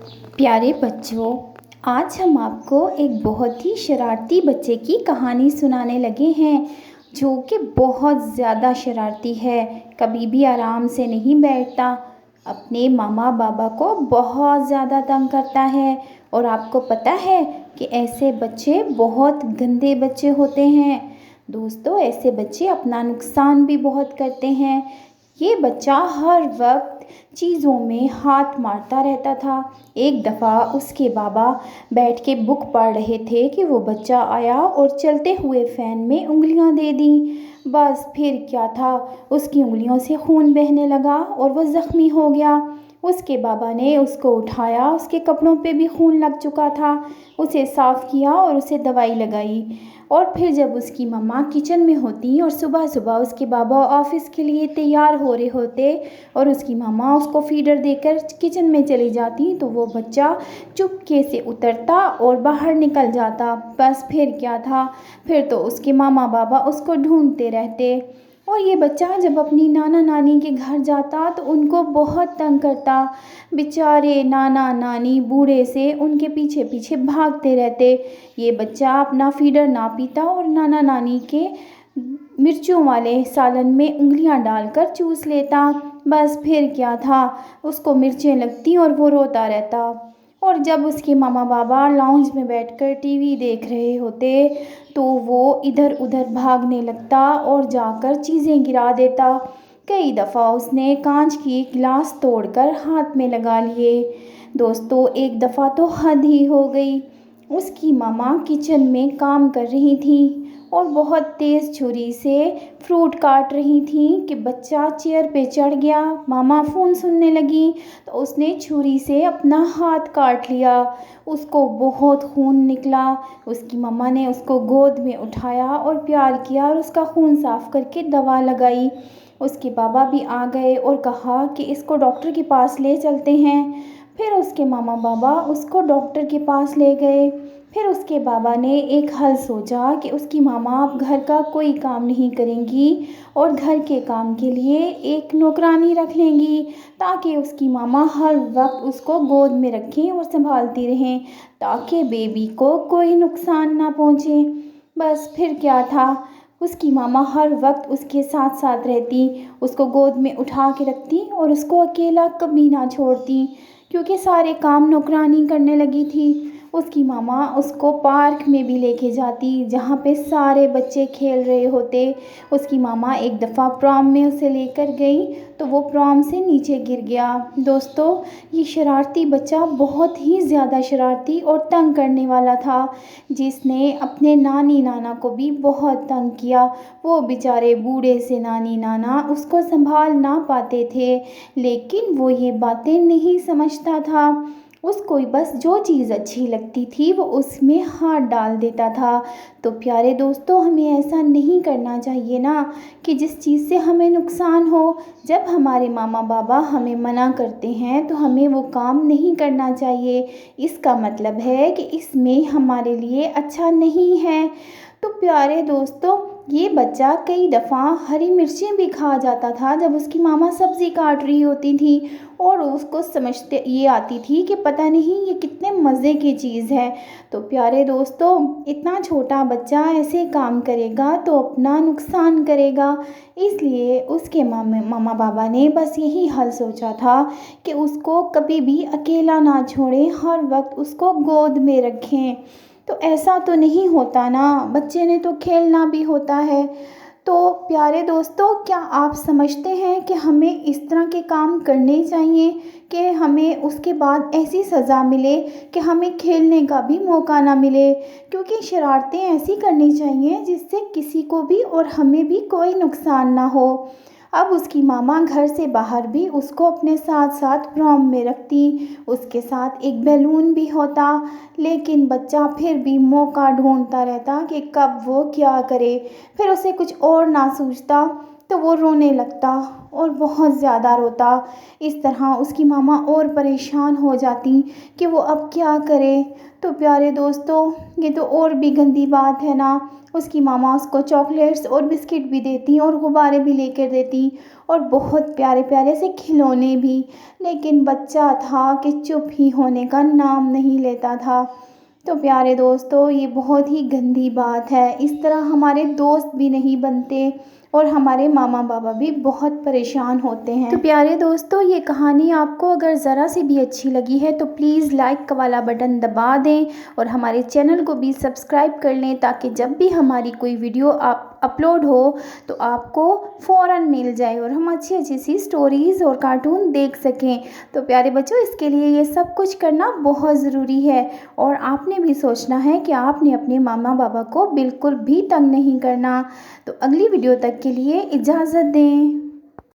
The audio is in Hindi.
प्यारे बच्चों, आज हम आपको एक बहुत ही शरारती बच्चे की कहानी सुनाने लगे हैं जो कि बहुत ज़्यादा शरारती है। कभी भी आराम से नहीं बैठता, अपने मामा बाबा को बहुत ज़्यादा तंग करता है। और आपको पता है कि ऐसे बच्चे बहुत गंदे बच्चे होते हैं। दोस्तों, ऐसे बच्चे अपना नुकसान भी बहुत करते हैं। ये बच्चा हर वक्त चीज़ों में हाथ मारता रहता था। एक दफ़ा उसके बाबा बैठ के बुक पढ़ रहे थे कि वो बच्चा आया और चलते हुए फ़ैन में उंगलियां दे दी। बस फिर क्या था, उसकी उंगलियों से खून बहने लगा और वो ज़ख्मी हो गया। उसके बाबा ने उसको उठाया, उसके कपड़ों पे भी खून लग चुका था, उसे साफ़ किया और उसे दवाई लगाई। और फिर जब उसकी मम्मा किचन में होती और सुबह सुबह उसके बाबा ऑफ़िस के लिए तैयार हो रहे होते और उसकी मम्मा उसको फीडर देकर किचन में चली जाती, तो वो बच्चा चुपके से उतरता और बाहर निकल जाता। बस फिर क्या था, फिर तो उसके मामा बाबा उसको ढूंढते रहते। और ये बच्चा जब अपनी नाना नानी के घर जाता तो उनको बहुत तंग करता। बेचारे नाना नानी बूढ़े से उनके पीछे पीछे भागते रहते। ये बच्चा अपना फीडर ना पीता और नाना नानी के मिर्चों वाले सालन में उंगलियां डालकर चूस लेता। बस फिर क्या था, उसको मिर्चें लगती और वो रोता रहता। और जब उसके मामा बाबा लाउंज में बैठकर टीवी देख रहे होते तो वो इधर उधर भागने लगता और जाकर चीज़ें गिरा देता। कई दफ़ा उसने कांच की गिलास तोड़कर हाथ में लगा लिए। दोस्तों, एक दफ़ा तो हद ही हो गई। उसकी मामा किचन में काम कर रही थी और बहुत तेज़ छुरी से फ्रूट काट रही थी कि बच्चा चेयर पे चढ़ गया। मामा फ़ोन सुनने लगी तो उसने छुरी से अपना हाथ काट लिया। उसको बहुत खून निकला। उसकी मम्मा ने उसको गोद में उठाया और प्यार किया और उसका खून साफ़ करके दवा लगाई। उसके बाबा भी आ गए और कहा कि इसको डॉक्टर के पास ले चलते हैं। फिर उसके मामा बाबा उसको डॉक्टर के पास ले गए। फिर उसके बाबा ने एक हल सोचा कि उसकी मामा अब घर का कोई काम नहीं करेंगी और घर के काम के लिए एक नौकरानी रख लेंगी, ताकि उसकी मामा हर वक्त उसको गोद में रखें और संभालती रहें, ताकि बेबी को कोई नुकसान ना पहुँचे। बस फिर क्या था, उसकी मामा हर वक्त उसके साथ साथ रहती, उसको गोद में उठा के रखती और उसको अकेला कभी ना छोड़ती, क्योंकि सारे काम नौकरानी करने लगी थी। उसकी मामा उसको पार्क में भी लेके जाती जहाँ पे सारे बच्चे खेल रहे होते। उसकी मामा एक दफ़ा प्रॉम में उसे लेकर गई तो वो प्रॉम से नीचे गिर गया। दोस्तों, ये शरारती बच्चा बहुत ही ज़्यादा शरारती और तंग करने वाला था, जिसने अपने नानी नाना को भी बहुत तंग किया। वो बेचारे बूढ़े से नानी नाना उसको संभाल ना पाते थे, लेकिन वो ये बातें नहीं समझता था। उसको बस जो चीज़ अच्छी लगती थी वो उसमें हाथ डाल देता था। तो प्यारे दोस्तों, हमें ऐसा नहीं करना चाहिए ना कि जिस चीज़ से हमें नुकसान हो। जब हमारे मामा बाबा हमें मना करते हैं तो हमें वो काम नहीं करना चाहिए। इसका मतलब है कि इसमें हमारे लिए अच्छा नहीं है। तो प्यारे दोस्तों, ये बच्चा कई दफ़ा हरी मिर्चें भी खा जाता था जब उसकी मामा सब्ज़ी काट रही होती थी, और उसको समझते ये आती थी कि पता नहीं ये कितने मज़े की चीज़ है। तो प्यारे दोस्तों, इतना छोटा बच्चा ऐसे काम करेगा तो अपना नुकसान करेगा। इसलिए उसके मामा बाबा ने बस यही हल सोचा था कि उसको कभी भी अकेला ना छोड़ें, हर वक्त उसको गोद में रखें। तो ऐसा तो नहीं होता ना, बच्चे ने तो खेलना भी होता है। तो प्यारे दोस्तों, क्या आप समझते हैं कि हमें इस तरह के काम करने चाहिए कि हमें उसके बाद ऐसी सज़ा मिले कि हमें खेलने का भी मौका ना मिले? क्योंकि शरारतें ऐसी करनी चाहिए जिससे किसी को भी और हमें भी कोई नुकसान ना हो। अब उसकी मामा घर से बाहर भी उसको अपने साथ साथ प्रॉम में रखती, उसके साथ एक बैलून भी होता, लेकिन बच्चा फिर भी मौका ढूंढता रहता कि कब वो क्या करे। फिर उसे कुछ और ना सूझता तो वो रोने लगता। और बहुत ज़्यादा रोता। इस तरह उसकी मामा और परेशान हो जाती कि वो अब क्या करे। तो प्यारे दोस्तों, ये तो और भी गंदी बात है ना। उसकी मामा उसको चॉकलेट्स और बिस्किट भी देती और गुब्बारे भी लेकर देती और बहुत प्यारे प्यारे से खिलौने भी। लेकिन बच्चा था कि चुप ही होने का नाम नहीं लेता था। तो प्यारे दोस्तों, ये बहुत ही गंदी बात है। इस तरह हमारे दोस्त भी नहीं बनते और हमारे मामा बाबा भी बहुत परेशान होते हैं। तो प्यारे दोस्तों, ये कहानी आपको अगर ज़रा सी भी अच्छी लगी है तो प्लीज़ लाइक वाला बटन दबा दें और हमारे चैनल को भी सब्सक्राइब कर लें, ताकि जब भी हमारी कोई वीडियो अपलोड हो तो आपको फ़ौरन मिल जाए और हम अच्छी अच्छी सी स्टोरीज़ और कार्टून देख सकें। तो प्यारे बच्चों, इसके लिए ये सब कुछ करना बहुत ज़रूरी है और आपने भी सोचना है कि आपने अपने मामा बाबा को बिल्कुल भी तंग नहीं करना। तो अगली वीडियो तक के लिए इजाज़त दें।